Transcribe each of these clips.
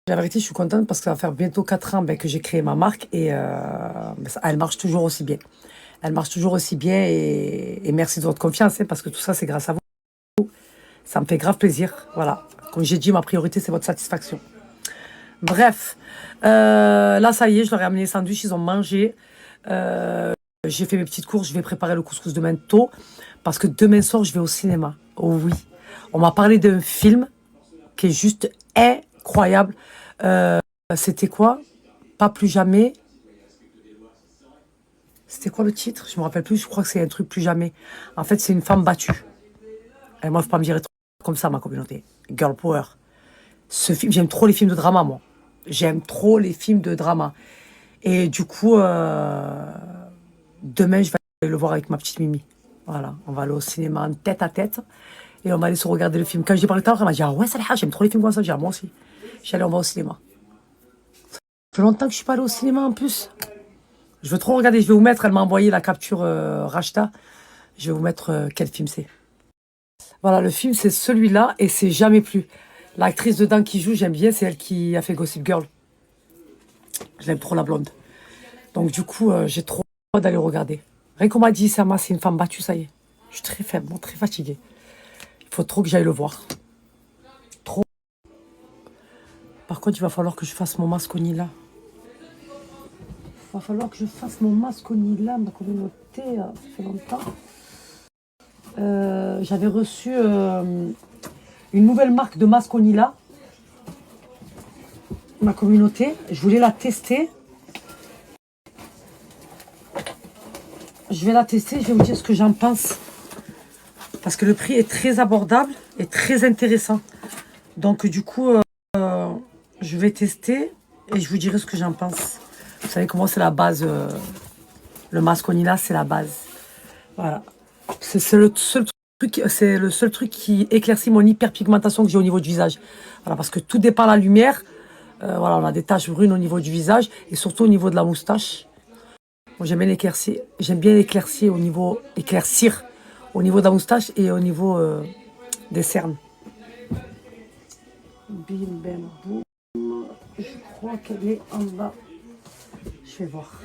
La vérité, je suis contente parce que ça va faire bientôt 4 ans que j'ai créé ma marque et elle marche toujours aussi bien. Elle marche toujours aussi bien et merci de votre confiance parce que tout ça, c'est grâce à vous. Ça me fait grave plaisir. Voilà. Comme j'ai dit, ma priorité, c'est votre satisfaction. Bref, là, ça y est, je leur ai amené les sandwichs, ils ont mangé. J'ai fait mes petites courses, je vais préparer le couscous demain tôt parce que demain soir, je vais au cinéma. Oh oui. On m'a parlé d'un film qui est juste incroyable. C'était quoi? Pas plus jamais. C'était quoi le titre? Je me rappelle plus. Je crois que c'est un truc plus jamais. En fait, c'est une femme battue. Et moi, faut pas me dire des trucs comme ça, ma communauté. Girl power. Ce film, j'aime trop les films de drama, moi. J'aime trop les films de drama. Et du coup, demain, je vais aller le voir avec ma petite Mimi. Voilà, on va aller au cinéma en tête à tête. Et on va aller se regarder le film. Quand j'ai parlé tout à l'heure, elle m'a dit, ah ouais, Saliha, j'aime trop les films comme ça. J'ai dit, ah, moi aussi. Je suis allée, on va au cinéma. Ça fait longtemps que je suis pas allée au cinéma en plus. Je veux trop regarder. Je vais vous mettre, elle m'a envoyé la capture Rachta. Je vais vous mettre quel film c'est. Voilà, le film, c'est celui-là et c'est Jamais plus. L'actrice dedans qui joue, j'aime bien, c'est elle qui a fait Gossip Girl. Je l'aime trop, la blonde. Donc, du coup, j'ai trop hâte d'aller regarder. Rien qu'on m'a dit, Sama, c'est une femme battue, ça y est. Je suis très faible, très fatiguée. Il faut trop que j'aille le voir. Trop. Par contre, il va falloir que je fasse mon masque au Nila. Il va falloir que je fasse mon masque au Nila, ma communauté, ça fait longtemps. J'avais reçu une nouvelle marque de masque au Nila. Ma communauté, je voulais la tester. Je vais la tester, je vais vous dire ce que j'en pense. Parce que le prix est très abordable et très intéressant. Donc du coup, je vais tester et je vous dirai ce que j'en pense. Vous savez comment c'est la base. Le masque au Nila, c'est la base. Voilà. C'est le seul truc qui éclaircit mon hyperpigmentation que j'ai au niveau du visage. Voilà, parce que tout dépend de la lumière. Voilà, on a des taches brunes au niveau du visage et surtout au niveau de la moustache. Moi, j'aime bien éclaircir au niveau de la moustache et au niveau des cernes. Bim, bam, boum. Je crois qu'elle est en bas. Je vais voir.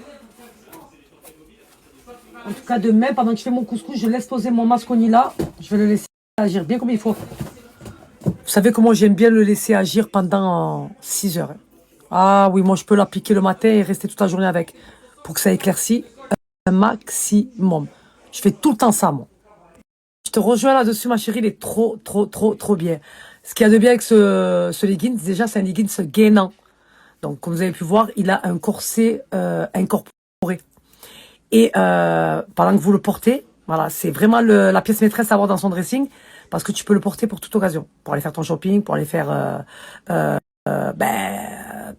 En tout cas, demain, pendant que je fais mon couscous, je laisse poser mon masque au Nila. Je vais le laisser agir bien comme il faut. Vous savez comment j'aime bien le laisser agir pendant 6 heures. Ah oui, moi, je peux l'appliquer le matin et rester toute la journée avec. Pour que ça éclaircisse un maximum. Je fais tout le temps ça, moi. Je te rejoins là-dessus, ma chérie. Il est trop, trop, trop, trop bien. Ce qu'il y a de bien avec ce leggings, déjà, c'est un leggings gainant. Donc, comme vous avez pu voir, il a un corset incorporé. Et pendant que vous le portez, voilà, c'est vraiment la pièce maîtresse à avoir dans son dressing parce que tu peux le porter pour toute occasion. Pour aller faire ton shopping, pour aller faire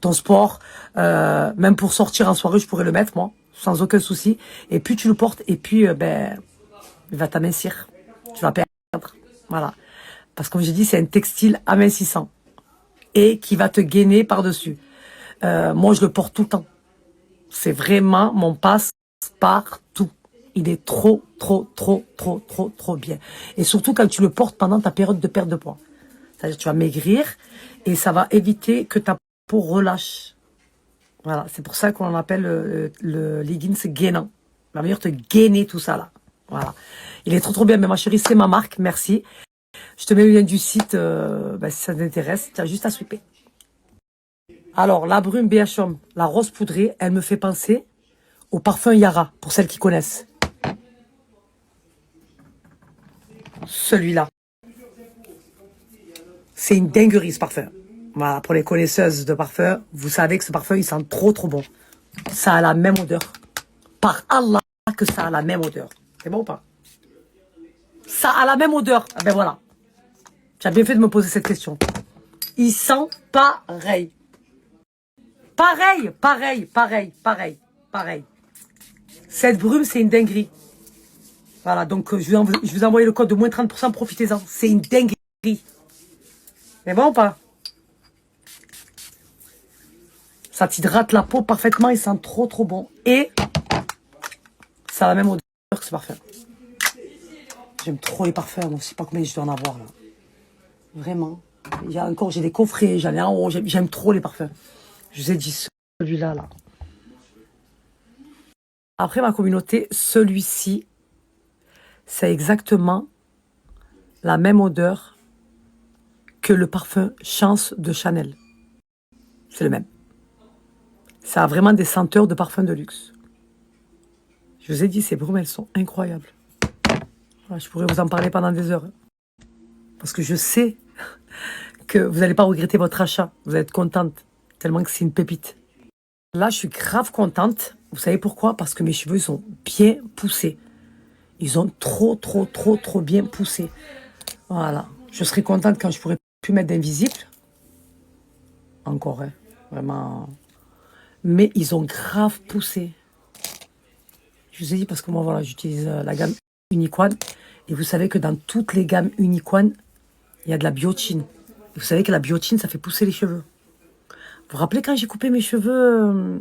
ton sport, même pour sortir en soirée, je pourrais le mettre, moi, sans aucun souci. Et puis tu le portes et puis il va t'amincir. Tu vas perdre. Voilà. Parce que comme j'ai dit, c'est un textile amincissant et qui va te gainer par-dessus. Moi, je le porte tout le temps. C'est vraiment mon passe-partout. Il est trop, trop, trop, trop, trop, trop bien. Et surtout quand tu le portes pendant ta période de perte de poids. C'est-à-dire que tu vas maigrir et ça va éviter que ta peau relâche. Voilà, c'est pour ça qu'on appelle le leggings gainant. Il va venir te gainer tout ça là. Voilà. Il est trop trop bien, mais ma chérie, c'est ma marque, merci. Je te mets le lien du site si ça t'intéresse. Tu as juste à swiper. Alors, la brume BH Homme, la rose poudrée, elle me fait penser au parfum Yara, pour celles qui connaissent. Celui-là. C'est une dinguerie, ce parfum. Voilà, pour les connaisseuses de parfum, vous savez que ce parfum, il sent trop, trop bon. Ça a la même odeur. Par Allah que ça a la même odeur. C'est bon ou pas? Ça a la même odeur. Ah ben voilà. Tu as bien fait de me poser cette question. Il sent pareil. Pareil, pareil, pareil, pareil, pareil. Cette brume, c'est une dinguerie. Voilà, donc je vous ai envoyé le code de moins 30%, profitez-en. C'est une dinguerie. C'est bon ou pas? Ça t'hydrate la peau parfaitement, il sent trop trop bon. Et ça a la même odeur que ce parfum. J'aime trop les parfums, je ne sais pas combien je dois en avoir là. Vraiment. Il y a encore, j'ai des coffrets, j'en ai en haut, j'aime trop les parfums. Je vous ai dit celui-là, là. Après ma communauté, celui-ci, c'est exactement la même odeur que le parfum Chance de Chanel. C'est le même. Ça a vraiment des senteurs de parfum de luxe. Je vous ai dit, ces brumes, elles sont incroyables. Voilà, je pourrais vous en parler pendant des heures. Parce que je sais que vous n'allez pas regretter votre achat. Vous allez être contente, tellement que c'est une pépite. Là, je suis grave contente. Vous savez pourquoi? Parce que mes cheveux, ils sont bien poussés. Ils ont trop bien poussé. Voilà. Je serai contente quand je pourrai plus mettre d'invisible. Encore, hein. Vraiment. Mais ils ont grave poussé. Je vous ai dit parce que moi, voilà, j'utilise la gamme Unicorn. Et vous savez que dans toutes les gammes Unicorn, il y a de la biotine. Et vous savez que la biotine, ça fait pousser les cheveux. Vous vous rappelez quand j'ai coupé mes cheveux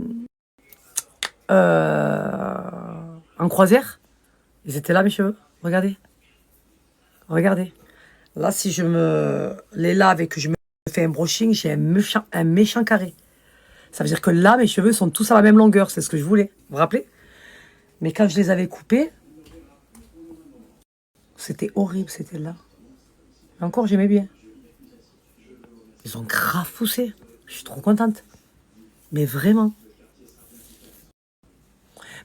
en croisière? Ils étaient là, mes cheveux. Regardez. Regardez. Là, si je me les lave et que je me fais un brushing, j'ai un méchant carré. Ça veut dire que là, mes cheveux sont tous à la même longueur. C'est ce que je voulais. Vous vous rappelez? Mais quand je les avais coupés, c'était horrible, c'était là. Et encore, j'aimais bien. Ils ont grave poussé. Je suis trop contente. Mais vraiment.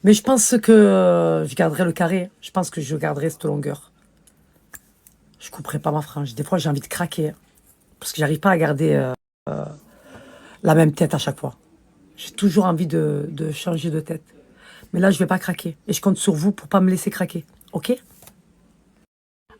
Mais je pense que je garderai le carré. Je pense que je garderai cette longueur. Je couperai pas ma frange. Des fois, j'ai envie de craquer. Parce que j'arrive pas à garder la même tête à chaque fois. J'ai toujours envie de changer de tête. Mais là, je vais pas craquer. Et je compte sur vous pour pas me laisser craquer. Ok?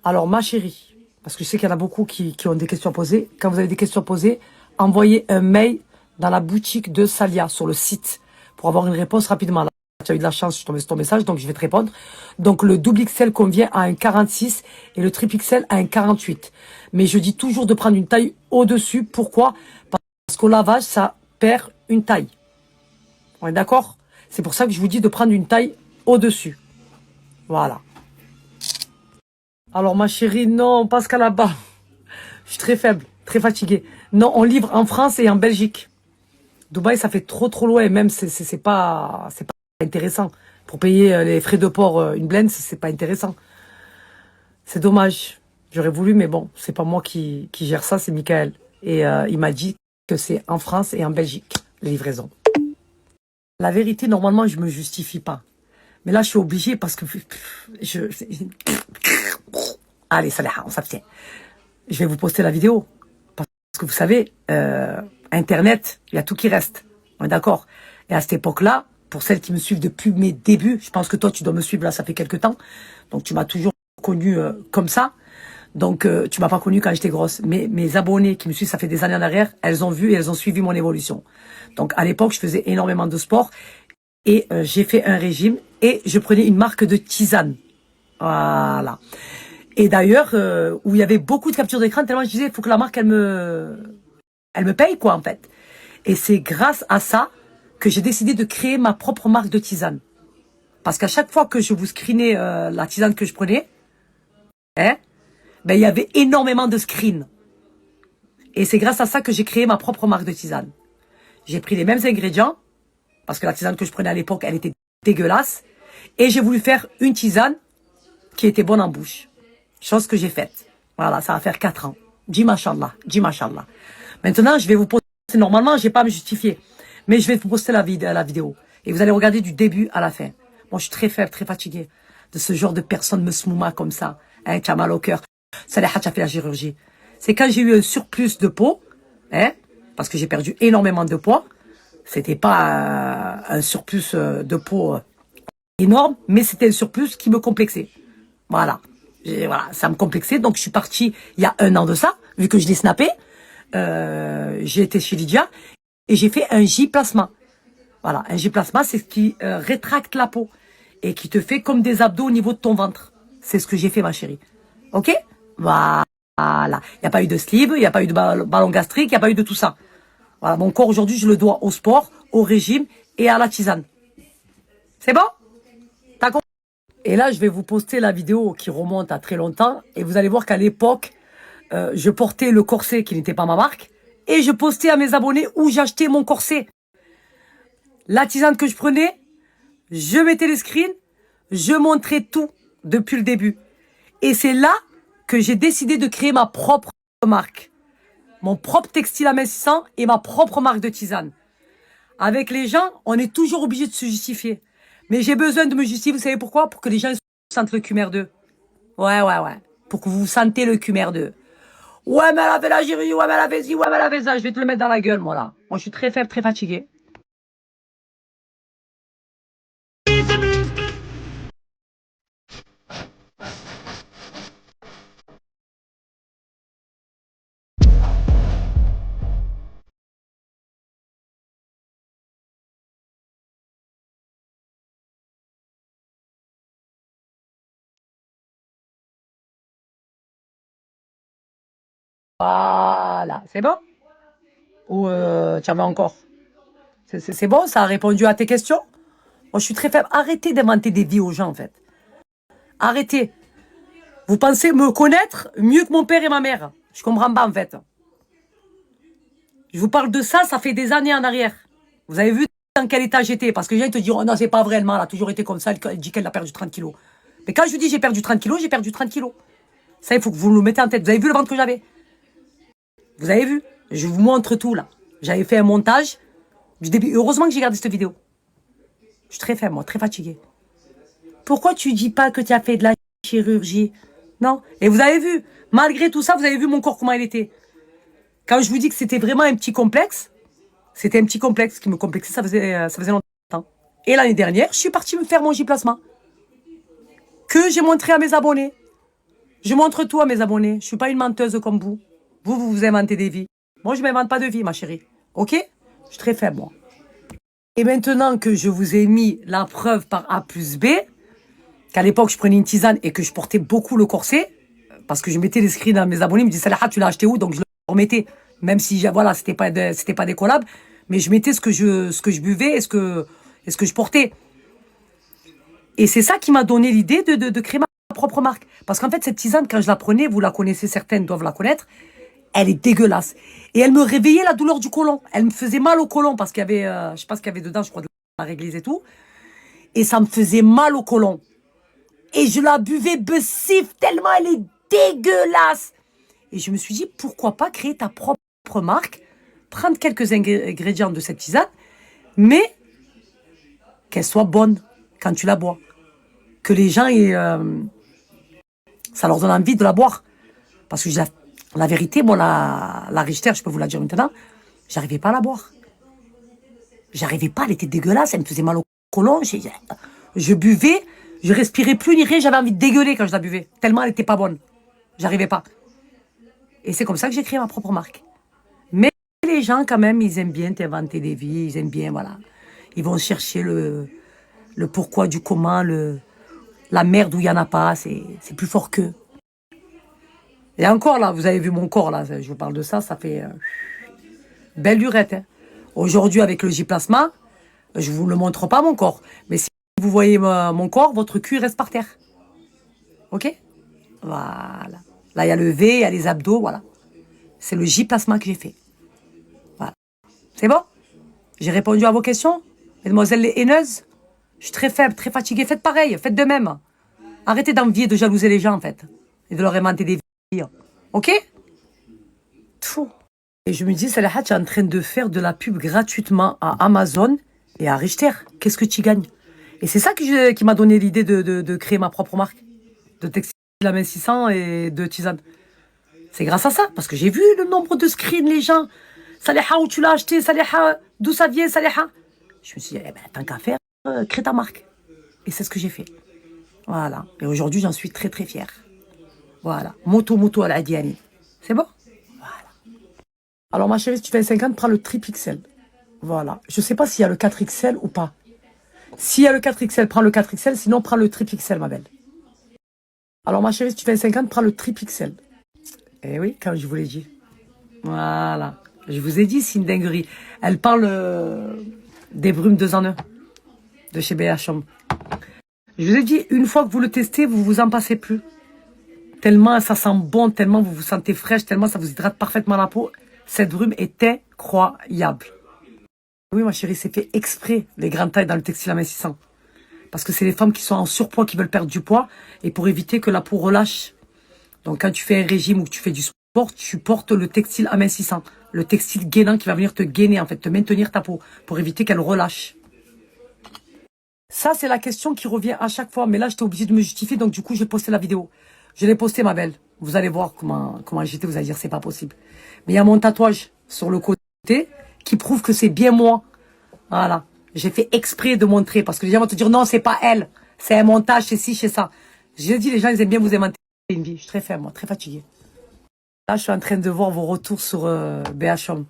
Alors, ma chérie, parce que je sais qu'il y en a beaucoup qui ont des questions à poser. Quand vous avez des questions à poser, envoyez un mail dans la boutique de Salia, sur le site, pour avoir une réponse rapidement. Là, tu as eu de la chance, je suis tombée sur ton message, donc je vais te répondre. Donc, le double XL convient à un 46 et le triple XL à un 48. Mais je dis toujours de prendre une taille au-dessus. Pourquoi? Parce qu'au lavage, ça perd une taille. On est d'accord? C'est pour ça que je vous dis de prendre une taille au-dessus. Voilà. Alors, ma chérie, non, parce qu'à là-bas, je suis très faible, très fatiguée. Non, on livre en France et en Belgique. Dubaï, ça fait trop loin. Et même, c'est pas intéressant. Pour payer les frais de port, une blende, c'est pas intéressant. C'est dommage. J'aurais voulu, mais bon, c'est pas moi qui gère ça, c'est Michael. Et il m'a dit que c'est en France et en Belgique, les livraisons. La vérité, normalement, je me justifie pas. Mais là, je suis obligée parce que allez, Salah, on s'abstient. Je vais vous poster la vidéo. Parce que vous savez, Internet, il y a tout qui reste. On est d'accord? Et à cette époque-là, pour celles qui me suivent depuis mes débuts, je pense que toi, tu dois me suivre là, ça fait quelques temps. Donc, tu m'as toujours connu comme ça. Donc, tu m'as pas connu quand j'étais grosse. Mais mes abonnés qui me suivent, ça fait des années en arrière, elles ont vu et elles ont suivi mon évolution. Donc, à l'époque, je faisais énormément de sport. Et j'ai fait un régime et je prenais une marque de tisane. Voilà. Et d'ailleurs, où il y avait beaucoup de captures d'écran, tellement je disais, il faut que la marque, elle me paye, quoi, en fait. Et c'est grâce à ça que j'ai décidé de créer ma propre marque de tisane. Parce qu'à chaque fois que je vous screenais la tisane que je prenais, hein, ben, il y avait énormément de screens. Et c'est grâce à ça que j'ai créé ma propre marque de tisane. J'ai pris les mêmes ingrédients, parce que la tisane que je prenais à l'époque, elle était dégueulasse. Et j'ai voulu faire une tisane qui était bonne en bouche. Chose que j'ai faite. Voilà, ça va faire 4 ans. Dis machallah, dis machallah. Maintenant, je vais vous poster, normalement, je n'ai pas à me justifier. Mais je vais vous poster la vidéo. Et vous allez regarder du début à la fin. Moi, je suis très faible, très fatiguée de ce genre de personnes me smouma comme ça. Hein, tu as mal au cœur. Ça les a fait la chirurgie. C'est quand j'ai eu un surplus de peau, hein, parce que j'ai perdu énormément de poids. C'était pas un surplus de peau énorme, mais c'était un surplus qui me complexait. Voilà. Voilà, ça me complexait. Donc, je suis partie il y a 1 an de ça, vu que je l'ai snappé. J'ai été chez Lydia et j'ai fait un J-plasma. Voilà, un J-plasma, c'est ce qui rétracte la peau et qui te fait comme des abdos au niveau de ton ventre. C'est ce que j'ai fait, ma chérie. Ok? Voilà. Il n'y a pas eu de sleeve, il n'y a pas eu de ballon gastrique, il n'y a pas eu de tout ça. Voilà, mon corps aujourd'hui, je le dois au sport, au régime et à la tisane. C'est bon? T'as compris? Et là, je vais vous poster la vidéo qui remonte à très longtemps. Et vous allez voir qu'à l'époque, je portais le corset qui n'était pas ma marque. Et je postais à mes abonnés où j'achetais mon corset. La tisane que je prenais, je mettais les screens, je montrais tout depuis le début. Et c'est là que j'ai décidé de créer ma propre marque. Mon propre textile à 1600 et ma propre marque de tisane. Avec les gens, on est toujours obligé de se justifier. Mais j'ai besoin de me justifier, vous savez pourquoi? Pour que les gens sentent le cul merdeux. Ouais. Pour que vous vous sentez le cul merdeux. Ouais, mais elle a fait la gérie, ouais, mais elle a fait ci, ouais, mais elle a fait ça. Je vais te le mettre dans la gueule, moi, là. Moi, je suis très faible, très fatigué. Voilà. C'est bon? Ou tu en veux encore? C'est bon, ça a répondu à tes questions? Moi, je suis très faible. Arrêtez d'inventer des vies aux gens, en fait. Arrêtez. Vous pensez me connaître mieux que mon père et ma mère. Je comprends pas, en fait. Je vous parle de ça, ça fait des années en arrière. Vous avez vu dans quel état j'étais? Parce que les gens te diront, oh non, c'est pas vrai, elle a toujours été comme ça, elle dit qu'elle a perdu 30 kilos. Mais quand je vous dis j'ai perdu 30 kilos, j'ai perdu 30 kilos. Ça, il faut que vous le mettez en tête. Vous avez vu le ventre que j'avais? Vous avez vu? Je vous montre tout, là. J'avais fait un montage du début. Heureusement que j'ai gardé cette vidéo. Je suis très faible, moi, très fatiguée. Pourquoi tu dis pas que tu as fait de la chirurgie? Non. Et vous avez vu, malgré tout ça, vous avez vu mon corps, comment il était. Quand je vous dis que c'était vraiment un petit complexe, c'était un petit complexe qui me complexait, ça faisait longtemps. Et l'année dernière, je suis partie me faire mon J-plasma. Que j'ai montré à mes abonnés. Je montre tout à mes abonnés. Je suis pas une menteuse comme vous. Vous inventez des vies. Moi, je m'invente pas de vie, ma chérie. Ok? Je suis très faible, moi. Et maintenant que je vous ai mis la preuve par A plus B, qu'à l'époque, je prenais une tisane et que je portais beaucoup le corset, parce que je mettais les screens à mes abonnés, ils me disaient, Salaha, tu l'as acheté où? Donc, je le remettais. Même si, voilà, c'était pas des collabs, mais je mettais ce que je buvais et ce que je portais. Et c'est ça qui m'a donné l'idée de créer ma propre marque. Parce qu'en fait, cette tisane, quand je la prenais, vous la connaissez, certaines doivent la connaître, elle est dégueulasse. Et elle me réveillait la douleur du côlon. Elle me faisait mal au côlon parce qu'il y avait, je sais pas ce qu'il y avait dedans, je crois de la réglisse et tout. Et ça me faisait mal au côlon. Et je la buvais bessif tellement elle est dégueulasse. Et je me suis dit, pourquoi pas créer ta propre marque, prendre quelques ingrédients de cette tisane, mais qu'elle soit bonne quand tu la bois. Que les gens, ça leur donne envie de la boire. Parce que la vérité, moi, la Richter, je peux vous la dire maintenant, j'arrivais pas à la boire. J'arrivais pas, elle était dégueulasse, elle me faisait mal au côlon. Je buvais, je respirais plus ni rien, j'avais envie de dégueuler quand je la buvais. Tellement elle était pas bonne. J'arrivais pas. Et c'est comme ça que j'ai créé ma propre marque. Mais les gens, quand même, ils aiment bien t'inventer des vies, ils aiment bien, voilà. Ils vont chercher le pourquoi du comment, la merde où il n'y en a pas, c'est plus fort qu'eux. Et encore, là, vous avez vu mon corps, là, je vous parle de ça, ça fait belle lurette. Hein. Aujourd'hui, avec le J-plasma, je ne vous le montre pas, mon corps. Mais si vous voyez mon corps, votre cul reste par terre. Ok? Voilà. Là, il y a le V, il y a les abdos, voilà. C'est le J-plasma que j'ai fait. Voilà. C'est bon? J'ai répondu à vos questions? Mesdemoiselles les haineuses? Je suis très faible, très fatiguée. Faites pareil, faites de même. Arrêtez d'envier et de jalouser les gens, en fait. Et de leur inventer des vies. Ok? Tfou. Et je me dis, Salaha, tu es en train de faire de la pub gratuitement à Amazon et à Richter. Qu'est-ce que tu gagnes? Et c'est ça qui m'a donné l'idée de créer ma propre marque. De textile à 1600 et de tisane. C'est grâce à ça. Parce que j'ai vu le nombre de screens, les gens. Salaha, où tu l'as acheté? Salaha, d'où ça vient, Salaha? Je me suis dit, eh ben, tant qu'à faire, crée ta marque. Et c'est ce que j'ai fait. Voilà. Et aujourd'hui, j'en suis très, très fière. Voilà. Moto à la Diani. C'est bon? Voilà. Alors, ma chérie, si tu fais 50, prends le triple XL. Voilà. Je ne sais pas s'il y a le 4XL ou pas. S'il y a le 4XL, prends le 4XL. Sinon, prends le triple XL, ma belle. Alors, ma chérie, si tu fais 50, prends le triple XL. Eh oui, comme je vous l'ai dit. Voilà. Je vous ai dit, c'est une dinguerie. Elle parle des brumes 2 en 1 de chez BHM. Je vous ai dit, une fois que vous le testez, vous vous en passez plus. tellement ça sent bon, tellement vous vous sentez fraîche, tellement ça vous hydrate parfaitement la peau. Cette brume est incroyable. Oui, ma chérie, c'est fait exprès, les grandes tailles dans le textile amincissant. Parce que c'est les femmes qui sont en surpoids, qui veulent perdre du poids, et pour éviter que la peau relâche. Donc quand tu fais un régime ou que tu fais du sport, tu portes le textile amincissant. Le textile gainant qui va venir te gainer, en fait, te maintenir ta peau, pour éviter qu'elle relâche. Ça, c'est la question qui revient à chaque fois. Mais là, j'étais obligée de me justifier, donc du coup, j'ai posté la vidéo. Je l'ai postée, ma belle. Vous allez voir comment j'étais, vous allez dire, c'est pas possible. Mais il y a mon tatouage sur le côté qui prouve que c'est bien moi. Voilà. J'ai fait exprès de montrer, parce que les gens vont te dire, non, c'est pas elle. C'est un montage, c'est ci, c'est ça. J'ai dit, les gens, ils aiment bien vous aimanter une vie. Je suis très faible, moi, très fatiguée. Là, je suis en train de voir vos retours sur BHM.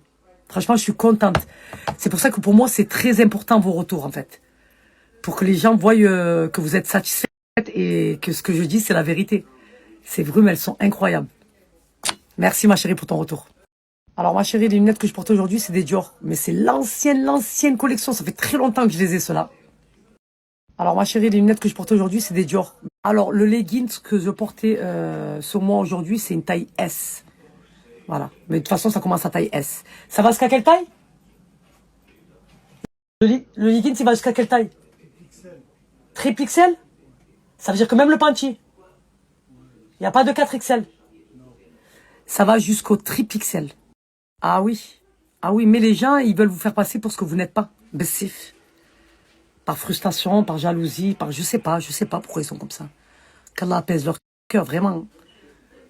Franchement, je suis contente. C'est pour ça que pour moi, c'est très important, vos retours, en fait. Pour que les gens voient que vous êtes satisfaite et que ce que je dis, c'est la vérité. Ces brumes, elles sont incroyables. Merci, ma chérie, pour ton retour. Alors, ma chérie, les lunettes que je porte aujourd'hui, c'est des Dior. Mais c'est l'ancienne collection. Ça fait très longtemps que je les ai, ceux-là. Alors, ma chérie, les lunettes que je porte aujourd'hui, c'est des Dior. Alors, le leggings que je portais sur moi aujourd'hui, c'est une taille S. Voilà. Mais de toute façon, ça commence à taille S. Ça va jusqu'à quelle taille? Le leggings, il va jusqu'à quelle taille? Triple XL? Ça veut dire que même le panty, il n'y a pas de 4XL. Ça va jusqu'au triple XL. Ah oui. Ah oui, mais les gens, ils veulent vous faire passer pour ce que vous n'êtes pas. Bessif. Par frustration, par jalousie, par je sais pas pourquoi ils sont comme ça. Qu'Allah apaise leur cœur, vraiment.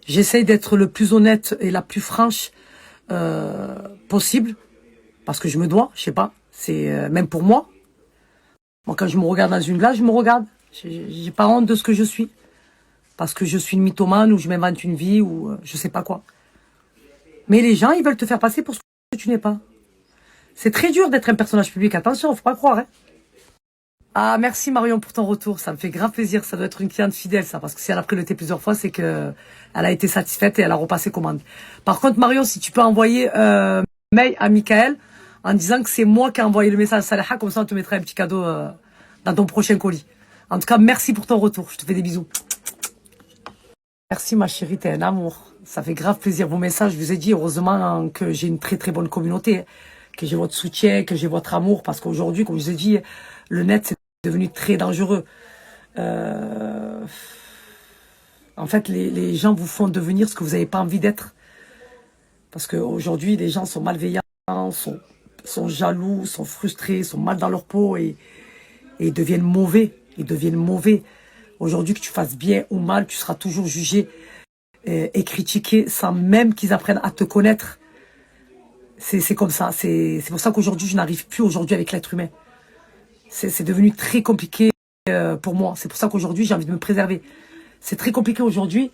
J'essaye d'être le plus honnête et la plus franche possible. Parce que je me dois, je sais pas. C'est même pour moi. Moi, quand je me regarde dans une glace, je me regarde. J'ai pas honte de ce que je suis. Parce que je suis une mythomane ou je m'invente une vie ou je sais pas quoi. Mais les gens, ils veulent te faire passer pour ce que tu n'es pas. C'est très dur d'être un personnage public. Attention, faut pas croire. Hein. Ah, merci Marion pour ton retour. Ça me fait grave plaisir. Ça doit être une cliente fidèle, ça. Parce que si elle a pris le thé plusieurs fois, c'est que elle a été satisfaite et elle a repassé commande. Par contre, Marion, si tu peux envoyer mail à Michael en disant que c'est moi qui ai envoyé le message à Salaha, comme ça on te mettra un petit cadeau dans ton prochain colis. En tout cas, merci pour ton retour. Je te fais des bisous. Merci ma chérie, t'es un amour. Ça fait grave plaisir vos messages. Je vous ai dit, heureusement que j'ai une très très bonne communauté, hein, que j'ai votre soutien, que j'ai votre amour, parce qu'aujourd'hui, comme je vous ai dit, le net c'est devenu très dangereux. En fait, les gens vous font devenir ce que vous n'avez pas envie d'être. Parce qu'aujourd'hui, les gens sont malveillants, sont jaloux, sont frustrés, sont mal dans leur peau et ils deviennent mauvais. Ils deviennent mauvais. Aujourd'hui, que tu fasses bien ou mal, tu seras toujours jugé et critiqué sans même qu'ils apprennent à te connaître. C'est comme ça. C'est pour ça qu'aujourd'hui, je n'arrive plus aujourd'hui avec l'être humain. C'est devenu très compliqué pour moi. C'est pour ça qu'aujourd'hui, j'ai envie de me préserver. C'est très compliqué aujourd'hui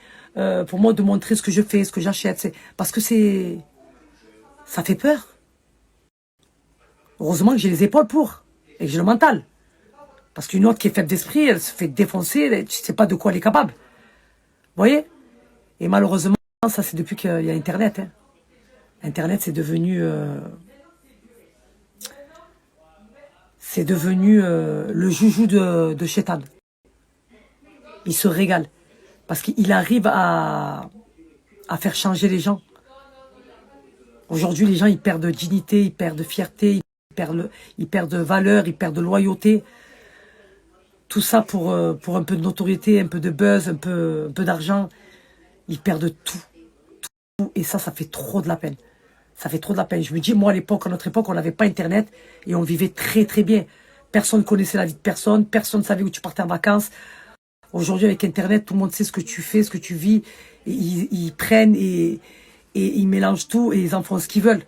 pour moi de montrer ce que je fais, ce que j'achète. Parce que ça fait peur. Heureusement que j'ai les épaules pour et que j'ai le mental. Parce qu'une autre qui est faible d'esprit, elle se fait défoncer, tu ne sais pas de quoi elle est capable. Vous voyez? Et malheureusement, ça c'est depuis qu'il y a Internet. Hein. Internet, c'est devenu... le joujou de Shaitan. Il se régale. Parce qu'il arrive à faire changer les gens. Aujourd'hui, les gens, ils perdent de dignité, ils perdent de fierté, ils perdent de valeur, ils perdent de loyauté. Tout ça pour un peu de notoriété, un peu de buzz, un peu d'argent. Ils perdent tout. Et ça fait trop de la peine. Ça fait trop de la peine. Je me dis, moi, à notre époque, on n'avait pas Internet et on vivait très, très bien. Personne ne connaissait la vie de personne. Personne ne savait où tu partais en vacances. Aujourd'hui, avec Internet, tout le monde sait ce que tu fais, ce que tu vis. Et ils prennent et ils mélangent tout et ils en font ce qu'ils veulent.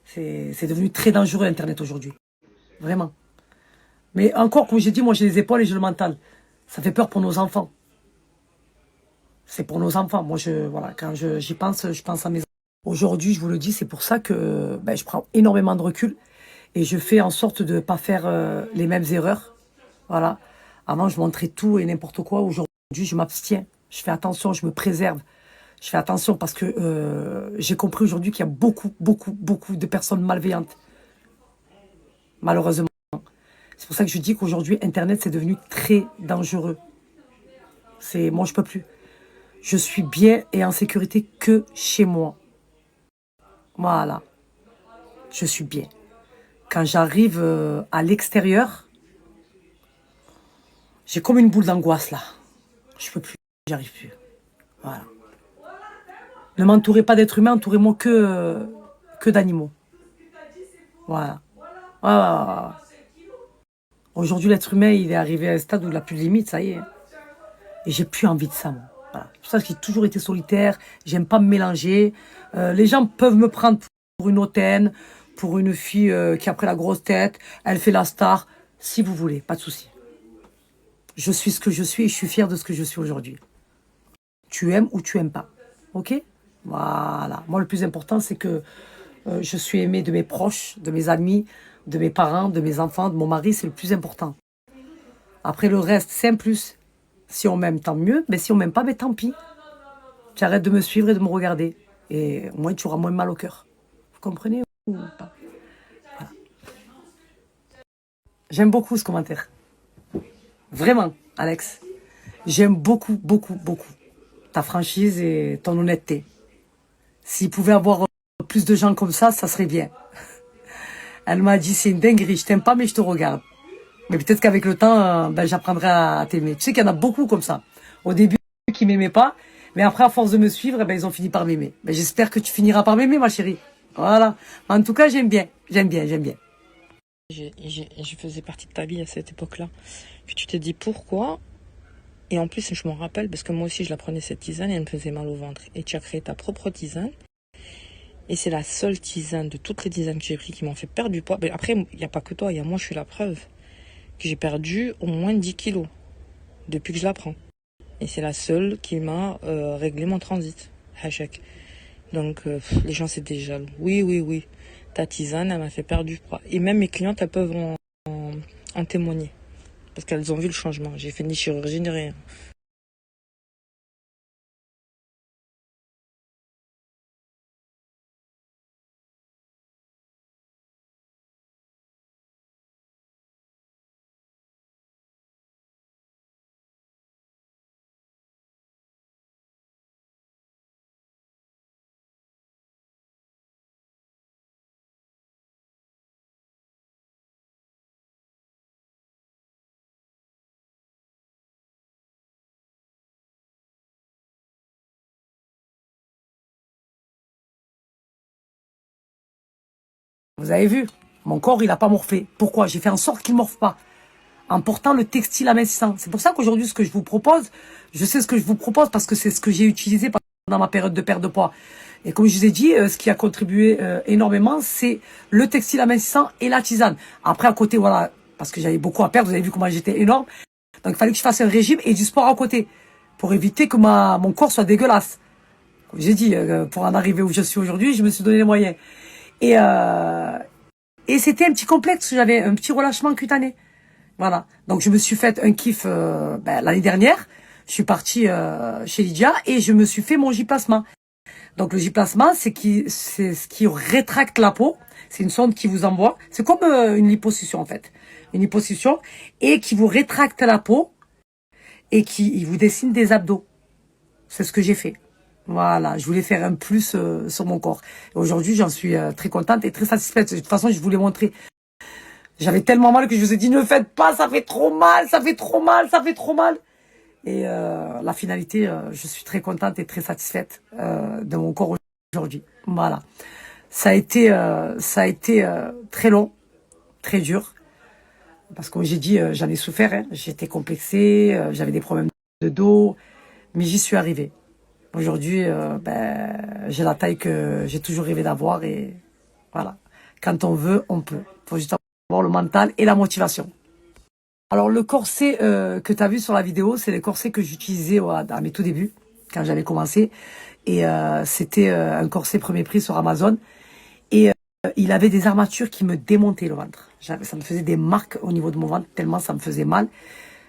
C'est devenu très dangereux, Internet, aujourd'hui. Vraiment. Mais encore, comme j'ai dit, moi, j'ai les épaules et j'ai le mental. Ça fait peur pour nos enfants. C'est pour nos enfants. Moi, voilà, quand j'y pense, je pense à mes enfants. Aujourd'hui, je vous le dis, c'est pour ça que je prends énormément de recul et je fais en sorte de ne pas faire les mêmes erreurs. Voilà. Avant, je montrais tout et n'importe quoi. Aujourd'hui, je m'abstiens. Je fais attention, je me préserve. Je fais attention parce que j'ai compris aujourd'hui qu'il y a beaucoup de personnes malveillantes. Malheureusement. C'est pour ça que je dis qu'aujourd'hui, Internet, c'est devenu très dangereux. Moi, je peux plus. je suis bien et en sécurité que chez moi. Voilà, je suis bien. Quand j'arrive à l'extérieur, j'ai comme une boule d'angoisse là. Je peux plus, j'arrive plus. Voilà. Ne m'entourez pas d'êtres humains, entourez-moi que d'animaux. Voilà. Voilà. Aujourd'hui, l'être humain, il est arrivé à un stade où il n'a plus de limite, ça y est. Et j'ai plus envie de ça, moi. Voilà. C'est pour ça que j'ai toujours été solitaire. J'aime pas me mélanger. Les gens peuvent me prendre pour une hautaine, pour une fille qui a pris la grosse tête. Elle fait la star. Si vous voulez, pas de souci. Je suis ce que je suis et je suis fier de ce que je suis aujourd'hui. Tu aimes ou tu aimes pas. Ok? Voilà. Moi, le plus important, c'est que je suis aimé de mes proches, de mes amis, de mes parents, de mes enfants, de mon mari. C'est le plus important. Après, le reste, c'est un plus. Si on m'aime, tant mieux. Mais si on m'aime pas, mais tant pis. Tu arrêtes de me suivre et de me regarder. Et au moins, tu auras moins mal au cœur. Vous comprenez ou pas? Voilà. J'aime beaucoup ce commentaire. Vraiment, Alex. J'aime beaucoup, beaucoup, beaucoup ta franchise et ton honnêteté. S'il pouvait avoir plus de gens comme ça serait bien. Elle m'a dit, c'est une dinguerie, je t'aime pas, mais je te regarde. Mais peut-être qu'avec le temps, j'apprendrai à t'aimer. Tu sais qu'il y en a beaucoup comme ça. Au début, qui m'aimaient pas, mais après, à force de me suivre, ils ont fini par m'aimer. J'espère que tu finiras par m'aimer, ma chérie. Voilà. En tout cas, j'aime bien. J'aime bien, j'aime bien. Je faisais partie de ta vie à cette époque-là. Puis tu t'es dit pourquoi. Et en plus, je m'en rappelle parce que moi aussi, je la prenais cette tisane et elle me faisait mal au ventre. Et tu as créé ta propre tisane. Et c'est la seule tisane de toutes les tisanes que j'ai pris qui m'ont fait perdre du poids. Mais après, il n'y a pas que toi, il y a moi, je suis la preuve que j'ai perdu au moins 10 kilos depuis que je la prends. Et c'est la seule qui m'a réglé mon transit. Hachek. Donc, les gens, c'était jaloux. Oui, oui, oui. Ta tisane, elle m'a fait perdre du poids. Et même mes clientes, elles peuvent en témoigner. Parce qu'elles ont vu le changement. J'ai fait ni chirurgie ni rien. Vous avez vu, mon corps, il n'a pas morflé. Pourquoi? J'ai fait en sorte qu'il ne morfe pas. En portant le textile amincissant. C'est pour ça qu'aujourd'hui, ce que je vous propose, je sais ce que je vous propose parce que c'est ce que j'ai utilisé pendant ma période de perte de poids. Et comme je vous ai dit, ce qui a contribué énormément, c'est le textile amincissant et la tisane. Après, à côté, voilà, parce que j'avais beaucoup à perdre, vous avez vu comment j'étais énorme. Donc, il fallait que je fasse un régime et du sport à côté pour éviter que mon corps soit dégueulasse. Comme j'ai dit, pour en arriver où je suis aujourd'hui, je me suis donné les moyens. Et c'était un petit complexe, j'avais un petit relâchement cutané. Voilà. Donc je me suis fait un kiff l'année dernière. Je suis partie chez Lydia et je me suis fait mon J-plasma. Donc le J-plasma, c'est ce qui rétracte la peau. C'est une sonde qui vous envoie. C'est comme une liposuction en fait. Une liposuction et qui vous rétracte la peau et qui vous dessine des abdos. C'est ce que j'ai fait. Voilà, je voulais faire un plus sur mon corps. Aujourd'hui, j'en suis très contente et très satisfaite. De toute façon, je voulais montrer. J'avais tellement mal que je vous ai dit, ne faites pas, ça fait trop mal, ça fait trop mal, ça fait trop mal. Et la finalité, je suis très contente et très satisfaite de mon corps aujourd'hui. Voilà. Ça a été très long, très dur. Parce que comme j'ai dit, j'en ai souffert. Hein. J'étais complexée, j'avais des problèmes de dos. Mais j'y suis arrivée. Aujourd'hui, j'ai la taille que j'ai toujours rêvé d'avoir. Et voilà. Quand on veut, on peut. Il faut juste avoir le mental et la motivation. Alors le corset que tu as vu sur la vidéo, c'est le corset que j'utilisais à mes tout débuts, quand j'avais commencé. Et c'était un corset premier prix sur Amazon. Et il avait des armatures qui me démontaient le ventre. Ça me faisait des marques au niveau de mon ventre, tellement ça me faisait mal.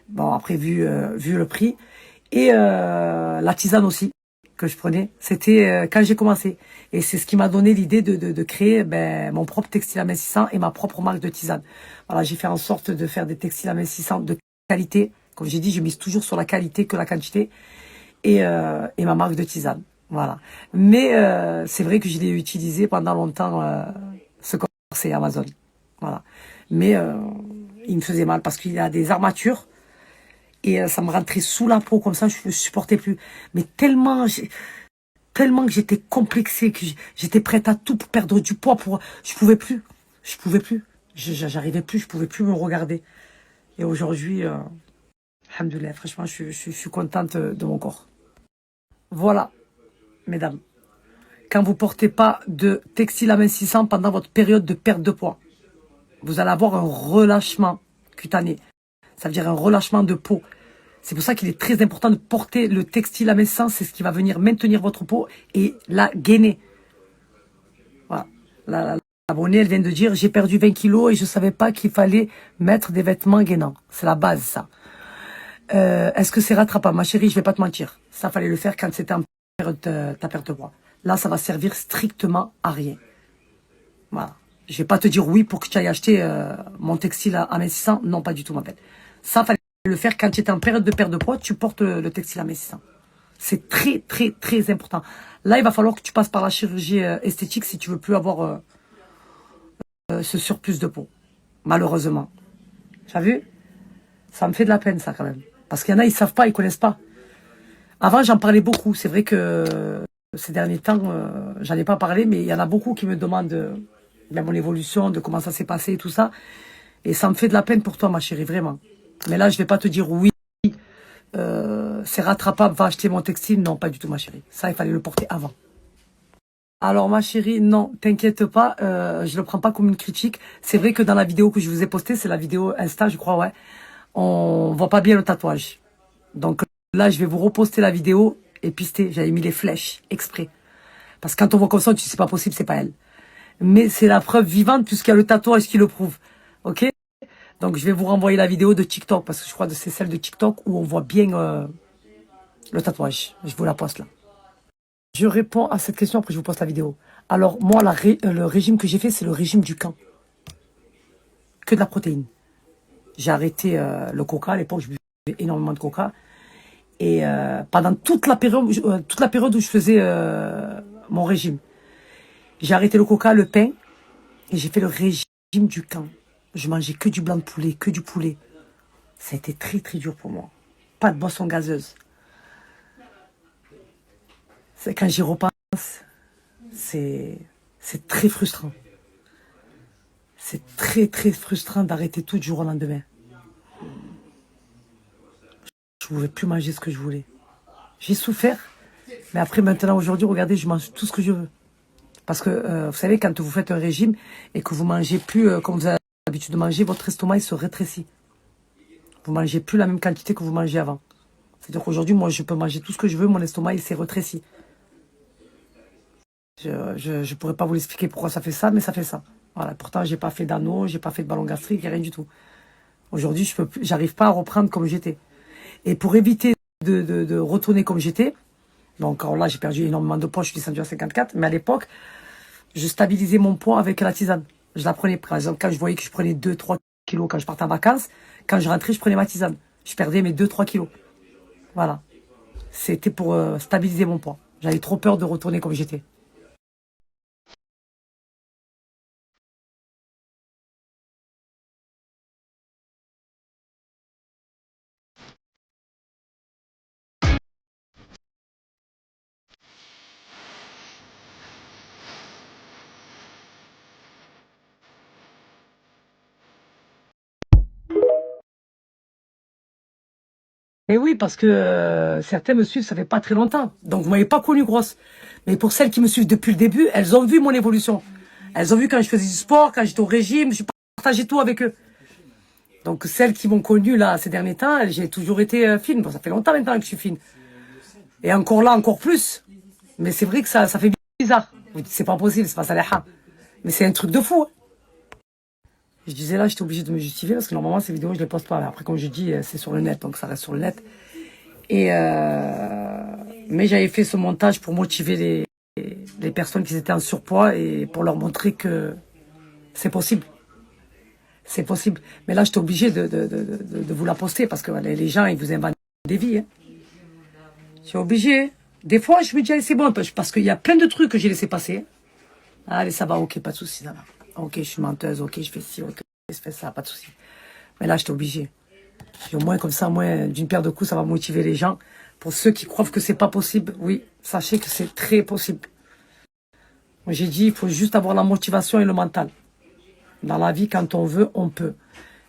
Bon, après, vu le prix. Et la tisane aussi, que je prenais, c'était quand j'ai commencé. Et c'est ce qui m'a donné l'idée de créer mon propre textile amincissant et ma propre marque de tisane. Voilà, j'ai fait en sorte de faire des textiles amincissants de qualité. Comme j'ai dit, je mise toujours sur la qualité que la quantité. et ma marque de tisane. Voilà. Mais c'est vrai que je l'ai utilisé pendant longtemps, ce corset Amazon. Voilà. Mais il me faisait mal parce qu'il a des armatures et ça me rentrait sous la peau comme ça, je ne supportais plus. Mais tellement que j'étais complexée, que j'étais prête à tout pour perdre du poids, je pouvais plus. Je pouvais plus. J'arrivais plus, je pouvais plus me regarder. Et aujourd'hui, alhamdoulilah, franchement, je suis contente de mon corps. Voilà, mesdames. Quand vous portez pas de textile amincissant pendant votre période de perte de poids, vous allez avoir un relâchement cutané. Ça veut dire un relâchement de peau. C'est pour ça qu'il est très important de porter le textile amincissant. C'est ce qui va venir maintenir votre peau et la gainer. Voilà. L'abonnée, elle vient de dire, j'ai perdu 20 kilos et je savais pas qu'il fallait mettre des vêtements gainants. C'est la base, ça. Est-ce que c'est rattrapable? Ma chérie, je vais pas te mentir. Ça fallait le faire quand c'était en période de ta perte de poids. Là, ça va servir strictement à rien. Voilà. Je vais pas te dire oui pour que tu ailles acheter mon textile amincissant. Non, pas du tout, ma belle. Ça fallait le faire quand tu étais en période de perte de poids. Tu portes le textile amincissant. C'est très, très, très important. Là, il va falloir que tu passes par la chirurgie esthétique si tu veux plus avoir ce surplus de peau. Malheureusement. Tu as vu? Ça me fait de la peine, ça, quand même. Parce qu'il y en a, ils savent pas, ils connaissent pas. Avant, j'en parlais beaucoup. C'est vrai que ces derniers temps, j'en ai pas parlé, mais il y en a beaucoup qui me demandent de mon évolution, de comment ça s'est passé et tout ça. Et ça me fait de la peine pour toi, ma chérie, vraiment. Mais là, je vais pas te dire oui, c'est rattrapable, va acheter mon textile. Non, pas du tout, ma chérie. Ça, il fallait le porter avant. Alors, ma chérie, non, t'inquiète pas, je le prends pas comme une critique. C'est vrai que dans la vidéo que je vous ai postée, c'est la vidéo Insta, je crois, ouais, on voit pas bien le tatouage. Donc là, je vais vous reposter la vidéo et pister. J'avais mis les flèches exprès. Parce que quand on voit comme ça, tu sais, c'est pas possible, c'est pas elle. Mais c'est la preuve vivante puisqu'il y a le tatouage qui le prouve. Ok? Donc je vais vous renvoyer la vidéo de TikTok parce que je crois que c'est celle de TikTok où on voit bien le tatouage. Je vous la poste là. Je réponds à cette question, après je vous poste la vidéo. Alors moi, le régime que j'ai fait, c'est le régime du camp. Que de la protéine. J'ai arrêté le coca. À l'époque, je buvais énormément de coca. Et pendant toute la période où je faisais mon régime, j'ai arrêté le coca, le pain, et j'ai fait le régime du camp. Je mangeais que du blanc de poulet, que du poulet. Ça a été très très dur pour moi. Pas de boisson gazeuse. Quand j'y repense, c'est très frustrant. C'est très très frustrant d'arrêter tout du jour au lendemain. Je ne pouvais plus manger ce que je voulais. J'ai souffert, mais après maintenant aujourd'hui, regardez, je mange tout ce que je veux. Parce que vous savez, quand vous faites un régime et que vous mangez plus comme vous avez l'habitude de manger, votre estomac il se rétrécit. Vous mangez plus la même quantité que vous mangez avant. C'est-à-dire qu'aujourd'hui, moi, je peux manger tout ce que je veux, mon estomac il s'est rétréci. Je pourrais pas vous l'expliquer pourquoi ça fait ça, mais ça fait ça. Voilà. Pourtant, j'ai pas fait d'anneau, j'ai pas fait de ballon gastrique, rien du tout. Aujourd'hui, j'arrive pas à reprendre comme j'étais. Et pour éviter de retourner comme j'étais, donc alors là, j'ai perdu énormément de poids, je suis descendu à 54, mais à l'époque, je stabilisais mon poids avec la tisane. Je la prenais, par exemple, quand je voyais que je prenais 2-3 kilos quand je partais en vacances, quand je rentrais, je prenais ma tisane. Je perdais mes 2-3 kilos. Voilà. C'était pour stabiliser mon poids. J'avais trop peur de retourner comme j'étais. Et oui, parce que certains me suivent, ça fait pas très longtemps. Donc, vous m'avez pas connue grosse. Mais pour celles qui me suivent depuis le début, elles ont vu mon évolution. Elles ont vu quand je faisais du sport, quand j'étais au régime, je partageais tout avec eux. Donc, celles qui m'ont connue là ces derniers temps, j'ai toujours été fine. Bon, ça fait longtemps maintenant que je suis fine. Et encore là, encore plus. Mais c'est vrai que ça fait bizarre. Vous dites, c'est pas possible, c'est pas ça les ha. Mais c'est un truc de fou. Hein. Je disais là, j'étais obligée de me justifier parce que normalement, ces vidéos, je les poste pas. Après, comme je dis, c'est sur le net, donc ça reste sur le net. Et mais j'avais fait ce montage pour motiver les personnes qui étaient en surpoids et pour leur montrer que c'est possible. C'est possible. Mais là, j'étais obligée de vous la poster parce que les gens, ils vous inventent des vies. Hein. Je suis obligée. Des fois, je me dis, allez, c'est bon, parce qu'il y a plein de trucs que j'ai laissé passer. Allez, ça va, ok, pas de souci, ça va. Ok, je suis menteuse, ok, je fais ci, ok, je fais ça, pas de souci. Mais là, j'étais obligée. Puis au moins, comme ça, moi, d'une paire de coups, ça va motiver les gens. Pour ceux qui croient que c'est pas possible, oui, sachez que c'est très possible. Moi, j'ai dit, il faut juste avoir la motivation et le mental. Dans la vie, quand on veut, on peut.